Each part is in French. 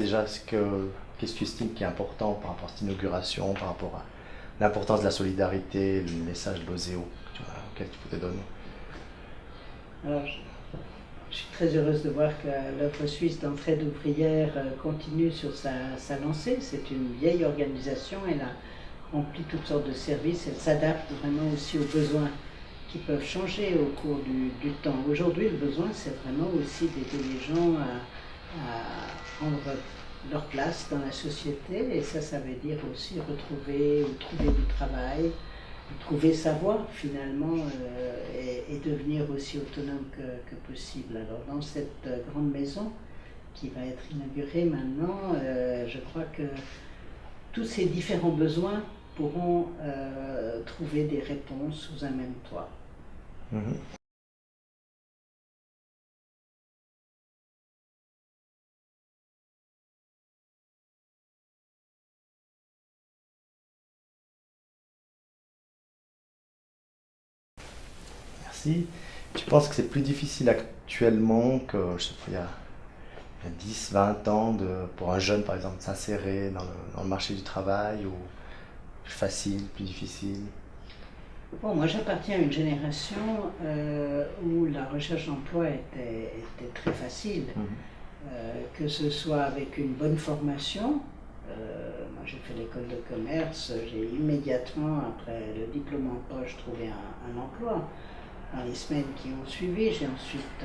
déjà, qu'est-ce que tu estimes qui est important par rapport à cette inauguration, par rapport à l'importance de la solidarité, le message de l'Oseo auquel tu peux te donner? Alors, je suis très heureuse de voir que l'œuvre suisse d'entraide ouvrière continue sur sa lancée. C'est une vieille organisation, elle a rempli toutes sortes de services, elle s'adapte vraiment aussi aux besoins qui peuvent changer au cours du temps. Aujourd'hui, le besoin, c'est vraiment aussi d'aider les gens à prendre leur place dans la société, et ça veut dire aussi retrouver ou trouver du travail, trouver sa voie finalement, et devenir aussi autonome que possible. Alors dans cette grande maison qui va être inaugurée maintenant, je crois que tous ces différents besoins pourront trouver des réponses sous un même toit. Merci. Tu penses que c'est plus difficile actuellement que, je sais pas, il y a 10, 20 ans pour un jeune, par exemple, de s'insérer dans le marché du travail, ou plus facile, plus difficile? Bon, moi j'appartiens à une génération où la recherche d'emploi était très facile, que ce soit avec une bonne formation. Moi j'ai fait l'école de commerce, j'ai immédiatement, après le diplôme en poche, trouvé un emploi. Dans les semaines qui ont suivi, j'ai ensuite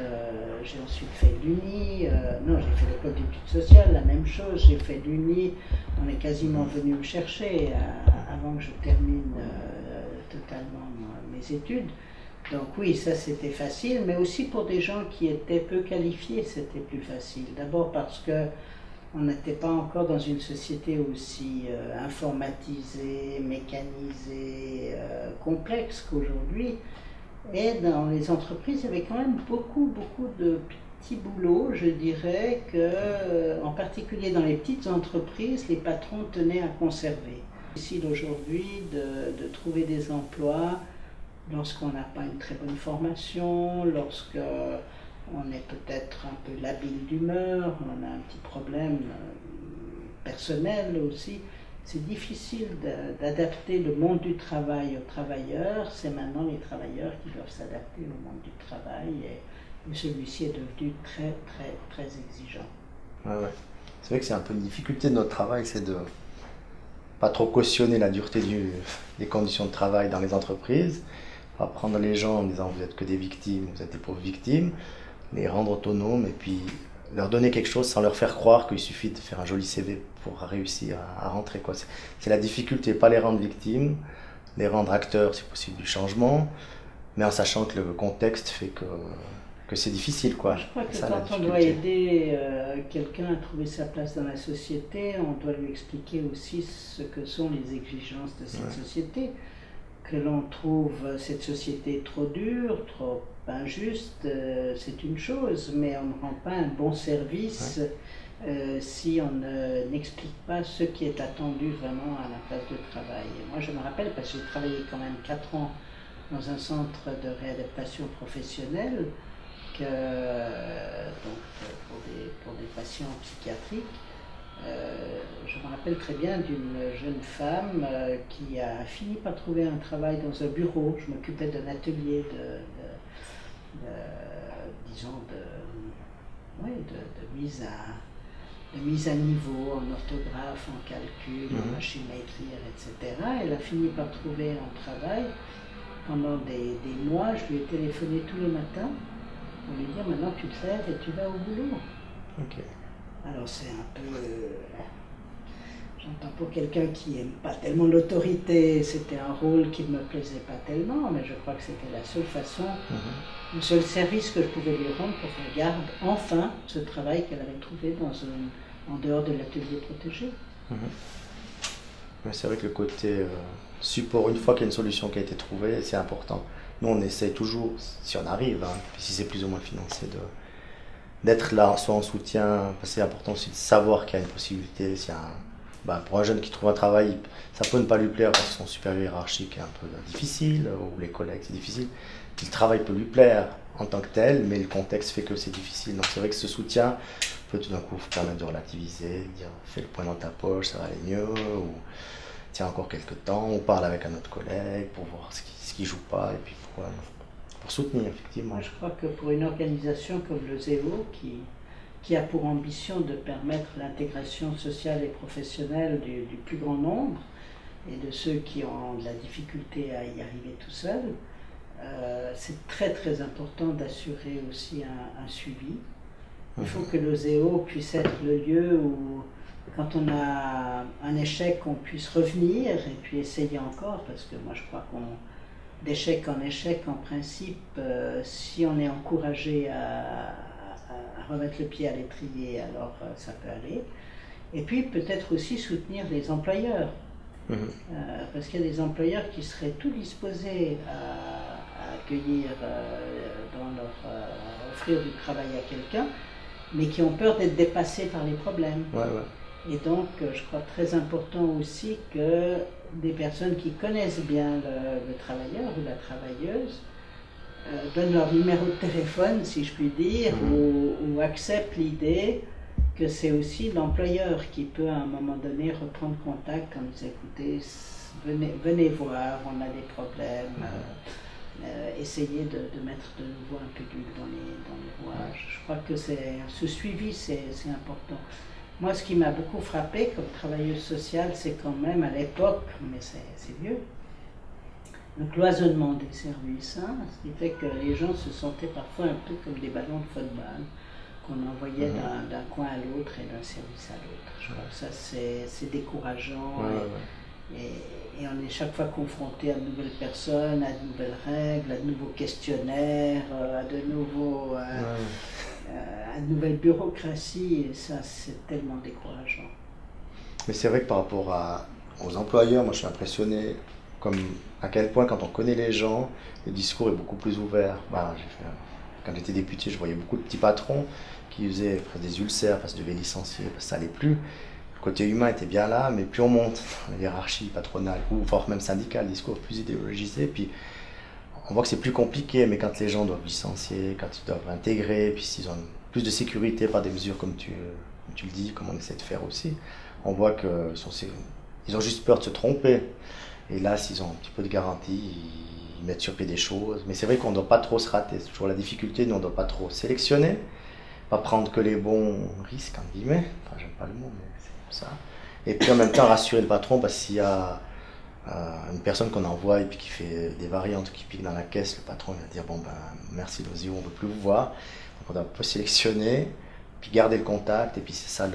fait l'Uni, non, j'ai fait l'école d'études sociales, la même chose, j'ai fait l'Uni, on est quasiment venu me chercher avant que je termine totalement mes études. Donc oui, ça c'était facile, mais aussi pour des gens qui étaient peu qualifiés, c'était plus facile. D'abord parce que on n'était pas encore dans une société aussi informatisée, mécanisée, complexe qu'aujourd'hui. Et dans les entreprises, il y avait quand même beaucoup de petits boulots, je dirais, en particulier dans les petites entreprises, les patrons tenaient à conserver. C'est difficile aujourd'hui de trouver des emplois lorsqu'on n'a pas une très bonne formation, lorsqu'on est peut-être un peu labile d'humeur, on a un petit problème personnel aussi. C'est difficile d'adapter le monde du travail aux travailleurs. C'est maintenant les travailleurs qui doivent s'adapter au monde du travail, et celui-ci est devenu très exigeant. Ouais. C'est vrai que c'est un peu une difficulté de notre travail, c'est de pas trop cautionner la dureté des conditions de travail dans les entreprises, pas prendre les gens en disant vous êtes que des victimes, vous êtes des pauvres victimes, les rendre autonomes, et puis leur donner quelque chose sans leur faire croire qu'il suffit de faire un joli CV pour réussir à rentrer, quoi. C'est la difficulté, pas les rendre victimes, les rendre acteurs, si possible, du changement, mais en sachant que le contexte fait que c'est difficile, quoi. Je crois que ça, quand on doit aider quelqu'un à trouver sa place dans la société, on doit lui expliquer aussi ce que sont les exigences de cette société. Que l'on trouve cette société trop dure, trop injuste, c'est une chose, mais on ne rend pas un bon service si on n'explique pas ce qui est attendu vraiment à la place de travail. Et moi je me rappelle, parce que j'ai travaillé quand même 4 ans dans un centre de réadaptation professionnelle, donc pour des patients psychiatriques. Je me rappelle très bien d'une jeune femme qui a fini par trouver un travail dans un bureau. Je m'occupais d'un atelier de mise à niveau en orthographe, en calcul, en machine à écrire, etc. Elle a fini par trouver un travail. Pendant des mois, je lui ai téléphoné tous les matins pour lui dire maintenant tu te lèves et tu vas au boulot. Okay. Alors c'est un peu, j'entends, pour quelqu'un qui n'aime pas tellement l'autorité, c'était un rôle qui ne me plaisait pas tellement, mais je crois que c'était la seule façon, le seul service que je pouvais lui rendre pour qu'elle garde enfin ce travail qu'elle avait trouvé en dehors de l'atelier protégé. C'est vrai que le côté support, une fois qu'il y a une solution qui a été trouvée, c'est important. Nous on essaie toujours, si on arrive, si c'est plus ou moins financé, d'être là, soit en soutien, parce que c'est important aussi de savoir qu'il y a une possibilité, s'il y a pour un jeune qui trouve un travail, ça peut ne pas lui plaire parce que son supérieur hiérarchique est un peu difficile, ou les collègues c'est difficile. Puis le travail peut lui plaire en tant que tel, mais le contexte fait que c'est difficile. Donc c'est vrai que ce soutien peut tout d'un coup vous permettre de relativiser, de dire fais le point dans ta poche, ça va aller mieux, ou tiens encore quelques temps, ou parle avec un autre collègue pour voir ce qui joue pas, et puis pour soutenir effectivement. Moi, je crois que pour une organisation comme le ZEO, qui a pour ambition de permettre l'intégration sociale et professionnelle du plus grand nombre, et de ceux qui ont de la difficulté à y arriver tout seuls, c'est très très important d'assurer aussi un suivi. Il faut que le ZEO puisse être le lieu où, quand on a un échec, on puisse revenir et puis essayer encore, parce que moi je crois d'échec en échec, en principe, si on est encouragé à remettre le pied à l'étrier, alors ça peut aller. Et puis peut-être aussi soutenir les employeurs, parce qu'il y a des employeurs qui seraient tout disposés à accueillir, offrir du travail à quelqu'un, mais qui ont peur d'être dépassés par les problèmes. Et donc, je crois très important aussi que des personnes qui connaissent bien le travailleur ou la travailleuse donnent leur numéro de téléphone, si je puis dire, ou acceptent l'idée que c'est aussi l'employeur qui peut à un moment donné reprendre contact en disant écoutez, venez voir, on a des problèmes. Essayer de mettre de nouveau un peu d'huile dans les rouages. Je crois que ce suivi, c'est important. Moi, ce qui m'a beaucoup frappé comme travailleuse sociale, c'est quand même à l'époque, mais c'est vieux, le cloisonnement des services, ce qui fait que les gens se sentaient parfois un peu comme des ballons de football qu'on envoyait d'un coin à l'autre et d'un service à l'autre. Je crois que ça, c'est décourageant. Et on est chaque fois confronté à de nouvelles personnes, à de nouvelles règles, à de nouveaux questionnaires, à de nouvelles bureaucraties, et ça c'est tellement décourageant. Mais c'est vrai que par rapport aux employeurs, moi je suis impressionné à quel point quand on connaît les gens, le discours est beaucoup plus ouvert. Quand j'étais député, je voyais beaucoup de petits patrons qui faisaient des ulcères parce qu'ils devaient licencier, parce que ça allait plus. Le côté humain était bien là, mais plus on monte dans la hiérarchie patronale ou voire même syndicale, le discours est plus idéologisé, puis on voit que c'est plus compliqué, mais quand les gens doivent licencier, quand ils doivent intégrer, puis s'ils ont plus de sécurité par des mesures comme tu le dis, comme on essaie de faire aussi, on voit qu'ils ont juste peur de se tromper. Et là, s'ils ont un petit peu de garantie, ils mettent sur pied des choses. Mais c'est vrai qu'on ne doit pas trop se rater, c'est toujours la difficulté, nous on ne doit pas trop sélectionner, pas prendre que les bons risques, entre guillemets, enfin j'aime pas le mot, mais c'est comme ça. Et puis en même temps rassurer le patron, parce que s'il y a une personne qu'on envoie et puis qui fait des variantes, qui pique dans la caisse, le patron il va dire merci Lozio, on ne veut plus vous voir. Donc on doit un peu sélectionner, puis garder le contact, et puis c'est ça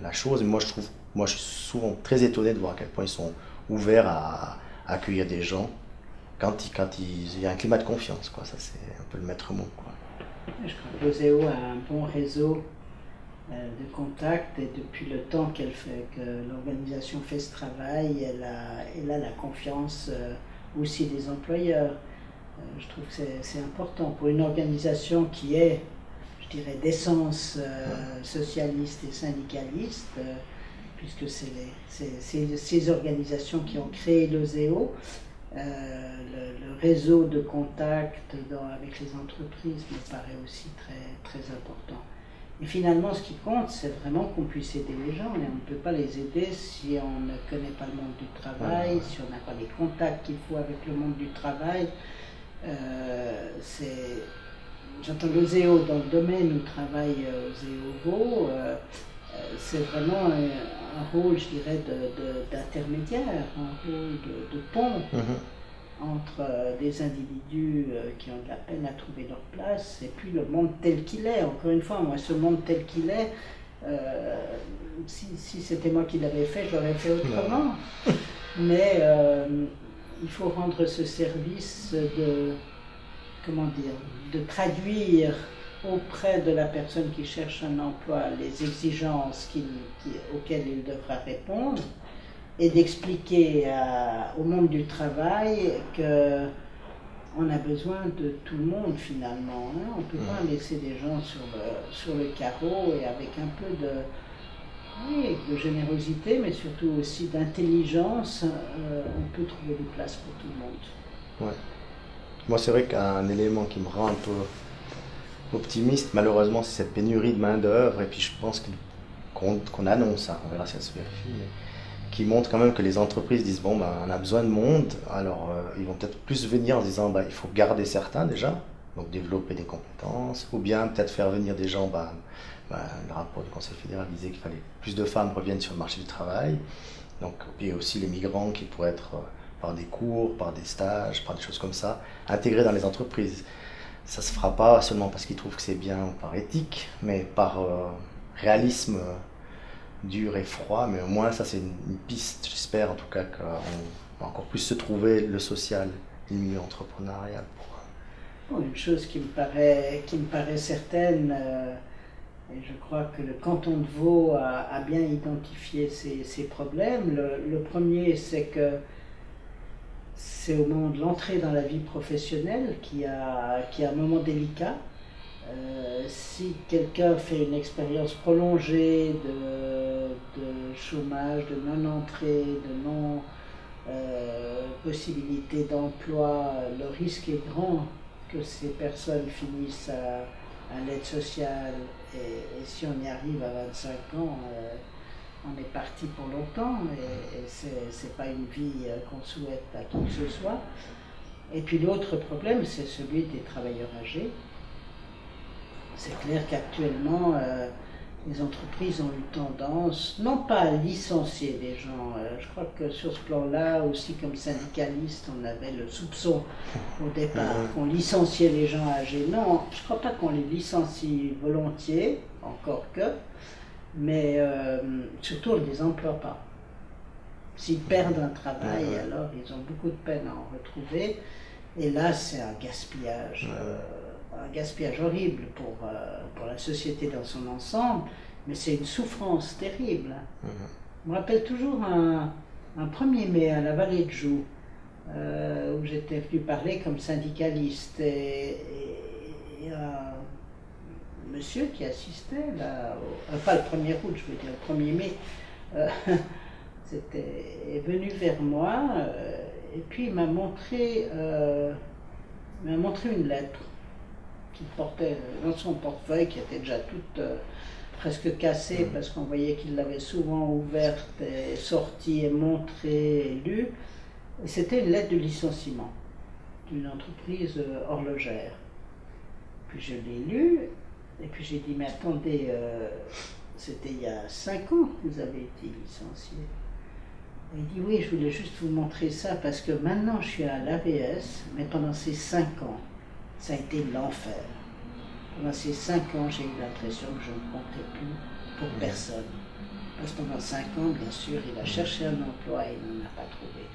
la chose. Moi je suis souvent très étonné de voir à quel point ils sont ouverts à accueillir des gens quand il y a un climat de confiance, quoi. Ça c'est un peu le maître mot, quoi. Je crois que l'OSEO a un bon réseau de contacts, et depuis le temps que l'organisation fait ce travail, elle a la confiance aussi des employeurs. Je trouve que c'est important pour une organisation qui est, je dirais, d'essence socialiste et syndicaliste, puisque c'est ces organisations qui ont créé l'OSEO. Le réseau de contacts avec les entreprises me paraît aussi très, très important. Et finalement, ce qui compte, c'est vraiment qu'on puisse aider les gens. Et on ne peut pas les aider si on ne connaît pas le monde du travail, si on n'a pas les contacts qu'il faut avec le monde du travail. J'entends l'OSEO dans le domaine où travaille OSEO, c'est vraiment un rôle, je dirais, d'intermédiaire, un rôle de pont entre des individus qui ont de la peine à trouver leur place et puis le monde tel qu'il est. Encore une fois, moi, ce monde tel qu'il est, si c'était moi qui l'avais fait, je l'aurais fait autrement. Mais il faut rendre ce service de traduire auprès de la personne qui cherche un emploi les exigences auxquelles il devra répondre, et d'expliquer au monde du travail qu'on a besoin de tout le monde finalement. On ne peut pas laisser des gens sur le carreau et avec un peu Oui, de générosité, mais surtout aussi d'intelligence, on peut trouver des places pour tout le monde. Ouais. Moi, c'est vrai qu'un élément qui me rend un peu optimiste, malheureusement, c'est cette pénurie de main-d'œuvre. Et puis, je pense qu'on annonce, hein, on verra si elle se vérifie, mais qui montre quand même que les entreprises disent bon, ben, on a besoin de monde. Alors, ils vont peut-être plus venir en disant ben, il faut garder certains déjà, donc développer des compétences, ou bien peut-être faire venir des gens. Le rapport du Conseil fédéral disait qu'il fallait plus de femmes reviennent sur le marché du travail. Donc, et aussi les migrants qui pourraient être par des cours, par des stages, par des choses comme ça, intégrés dans les entreprises. Ça se fera pas seulement parce qu'ils trouvent que c'est bien ou par éthique, mais par réalisme dur et froid. Mais au moins, ça c'est une piste. J'espère en tout cas qu'on va encore plus se trouver le social et le milieu entrepreneurial. Bon, une chose qui me paraît certaine, et je crois que le canton de Vaud a bien identifié ces problèmes. Le premier, c'est que c'est au moment de l'entrée dans la vie professionnelle qu'il y a un moment délicat. Si quelqu'un fait une expérience prolongée de chômage, de non-entrée, de non-possibilité d'emploi, le risque est grand que ces personnes finissent à l'aide sociale et si on y arrive à 25 ans, on est parti pour longtemps et c'est pas une vie qu'on souhaite à qui que ce soit. Et puis l'autre problème, c'est celui des travailleurs âgés. C'est clair qu'actuellement, les entreprises ont eu tendance, non pas à licencier des gens, je crois que sur ce plan-là, aussi comme syndicaliste, on avait le soupçon au départ qu'on licenciait les gens âgés. Non, je ne crois pas qu'on les licencie volontiers, encore que, mais surtout on ne les emploie pas. S'ils perdent un travail, alors ils ont beaucoup de peine à en retrouver, et là c'est un gaspillage horrible pour la société dans son ensemble, mais c'est une souffrance terrible. Je me rappelle toujours un 1er mai à la Vallée de Joux, où j'étais venu parler comme syndicaliste, et un monsieur qui assistait, là, pas le 1er août, je veux dire le 1er mai, est venu vers moi, et puis il m'a montré une lettre qu'il portait dans son portefeuille, qui était déjà toute presque cassée, parce qu'on voyait qu'il l'avait souvent ouverte, et sortie, et montrée, et lue. Et c'était une lettre de licenciement d'une entreprise horlogère. Puis je l'ai lue, et puis j'ai dit, mais attendez, c'était il y a 5 ans que vous avez été licencié. Et il dit, oui, je voulais juste vous montrer ça, parce que maintenant je suis à l'AVS, mais pendant ces 5 ans, ça a été l'enfer. Pendant ces 5 ans, j'ai eu l'impression que je ne comptais plus pour personne. Parce que pendant 5 ans, bien sûr, il a cherché un emploi et il n'en a pas trouvé.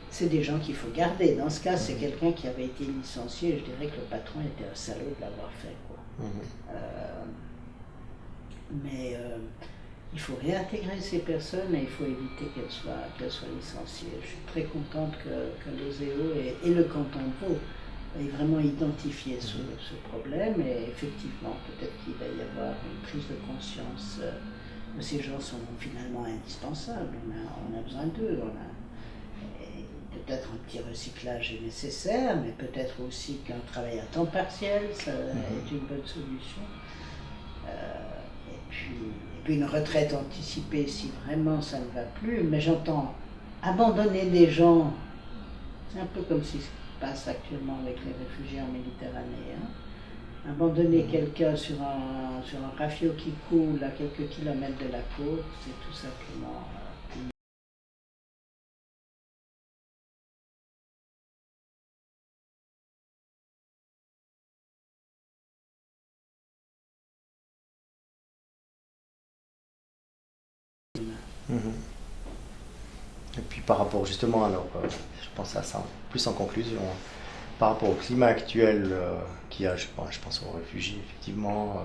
C'est des gens qu'il faut garder. Dans ce cas, c'est quelqu'un qui avait été licencié. Je dirais que le patron était un salaud de l'avoir fait, quoi. Mais il faut réintégrer ces personnes et il faut éviter qu'elles soient licenciées. Je suis très contente que l'OSEO et le canton de Vaud aient vraiment identifié ce problème, et effectivement, peut-être qu'il va y avoir une prise de conscience que ces gens sont finalement indispensables. On a besoin d'eux. Peut-être un petit recyclage est nécessaire, mais peut-être aussi qu'un travail à temps partiel, ça est une bonne solution. Et puis une retraite anticipée si vraiment ça ne va plus. Mais j'entends abandonner des gens, c'est un peu comme ce qui se passe actuellement avec les réfugiés en Méditerranée. Abandonner quelqu'un sur un rafio qui coule à quelques kilomètres de la côte, c'est tout simplement... Et puis par rapport justement, alors je pense à ça plus en conclusion, par rapport au climat actuel qu'il y a, je pense aux réfugiés effectivement,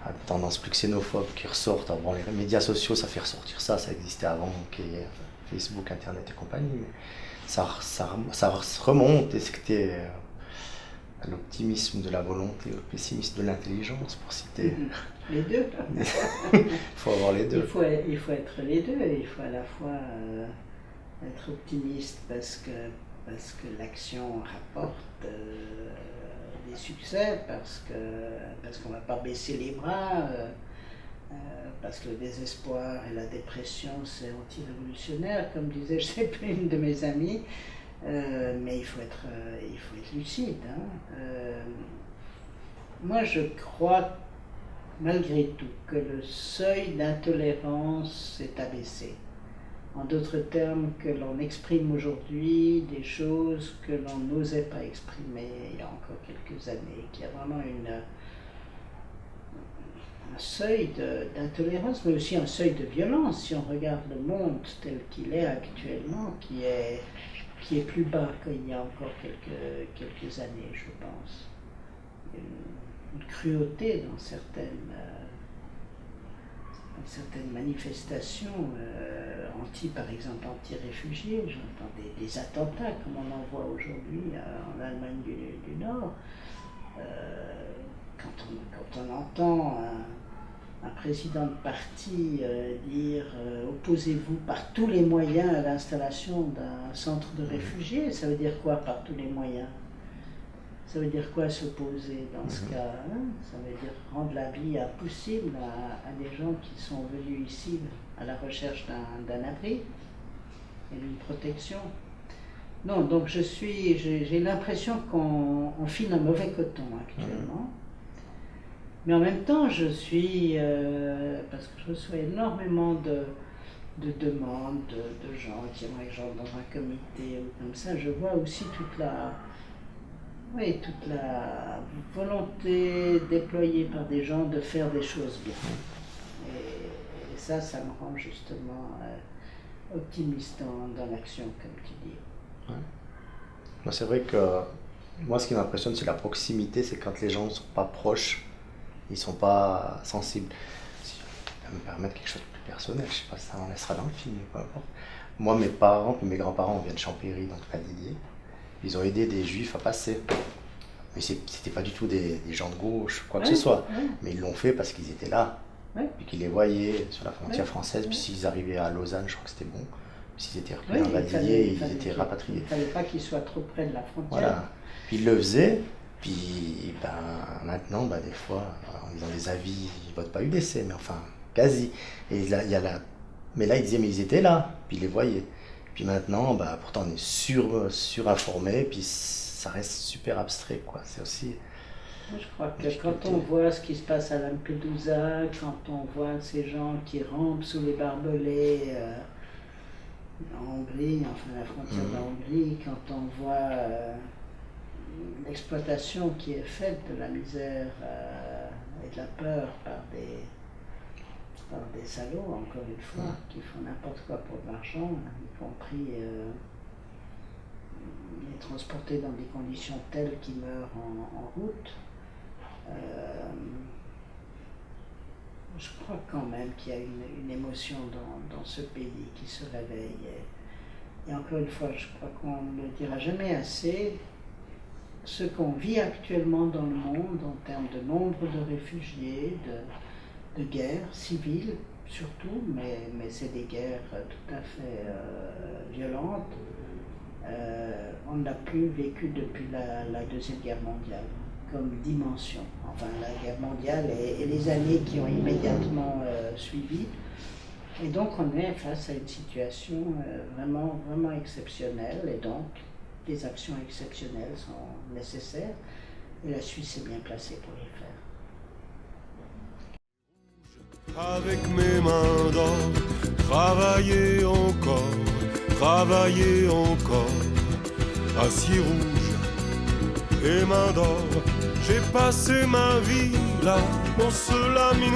à des tendances plus xénophobes qui ressortent. Alors, bon, les médias sociaux ça fait ressortir ça existait avant, Facebook, Internet et compagnie, mais ça remonte, et c'était l'optimisme de la volonté, le pessimisme de l'intelligence, pour citer Les deux. Il faut avoir les deux. Il faut être les deux. Il faut à la fois être optimiste parce que l'action rapporte des succès, parce qu'on ne va pas baisser les bras, parce que le désespoir et la dépression, c'est anti-révolutionnaire, comme disait, je sais plus, une de mes amies. Mais il faut être lucide. Hein. Moi, je crois, malgré tout, que le seuil d'intolérance est abaissé. En d'autres termes, que l'on exprime aujourd'hui des choses que l'on n'osait pas exprimer il y a encore quelques années, qu'il y a vraiment un seuil d'intolérance, mais aussi un seuil de violence, si on regarde le monde tel qu'il est actuellement, qui est plus bas qu'il y a encore quelques années, je pense. Une cruauté dans certaines manifestations par exemple anti-réfugiés. J'entends des attentats comme on en voit aujourd'hui en Allemagne du Nord. Quand on entend un président de parti dire opposez-vous par tous les moyens à l'installation d'un centre de réfugiés, ça veut dire quoi par tous les moyens? Ça veut dire quoi s'opposer dans ce cas, hein? Ça veut dire rendre la vie impossible à des gens qui sont venus ici à la recherche d'un abri et d'une protection. Non, donc j'ai l'impression qu'on file un mauvais coton actuellement. Mais en même temps, parce que je reçois énormément de demandes de gens qui aimeraient que j'entre dans un comité ou comme ça, je vois aussi toute la volonté déployée par des gens de faire des choses bien. Et ça me rend justement optimiste dans l'action, comme tu dis. Ouais. C'est vrai que moi, ce qui m'impressionne, c'est la proximité, c'est quand les gens ne sont pas proches, ils ne sont pas sensibles. Si je peux me permettre quelque chose de plus personnel, je ne sais pas si ça en laissera dans le film, peu importe. Moi, mes parents, puis mes grands-parents viennent de Champéry, donc à Didier. Ils ont aidé des juifs à passer. Mais c'était pas du tout des gens de gauche, quoi que ce soit. Mais ils l'ont fait parce qu'ils étaient là. Puis qu'ils les voyaient sur la frontière française. Puis s'ils arrivaient à Lausanne, je crois que c'était bon. Puis s'ils étaient repris en Didier, ils étaient rapatriés. Il ne fallait pas qu'ils soient trop près de la frontière. Voilà. Puis ils le faisaient. Puis maintenant, des fois, en disant des avis, ils votent pas UDC, mais enfin, quasi. Et là, mais là, ils disaient, mais ils étaient là. Puis ils les voyaient. Puis maintenant, pourtant on est surinformé, puis ça reste super abstrait, quoi. C'est aussi... Je crois que quand on voit ce qui se passe à Lampedusa, quand on voit ces gens qui rampent sous les barbelés en Hongrie, enfin la frontière de la Hongrie, quand on voit l'exploitation qui est faite de la misère et de la peur par des salauds, encore une fois, qui font n'importe quoi pour de l'argent, y compris les transporter dans des conditions telles qu'ils meurent en route. Je crois quand même qu'il y a une émotion dans ce pays qui se réveille. Et encore une fois, je crois qu'on ne dira jamais assez ce qu'on vit actuellement dans le monde en termes de nombre de réfugiés, de guerres civiles surtout, mais c'est des guerres tout à fait violentes. On ne l'a plus vécu depuis la Deuxième Guerre mondiale comme dimension. Enfin, la guerre mondiale et les années qui ont immédiatement suivi. Et donc on est face à une situation vraiment, vraiment exceptionnelle, et donc des actions exceptionnelles sont nécessaires, et la Suisse est bien placée pour les faire. Avec mes mains d'or, travailler encore, acier rouge et main d'or, j'ai passé ma vie là, dans ce laminoir.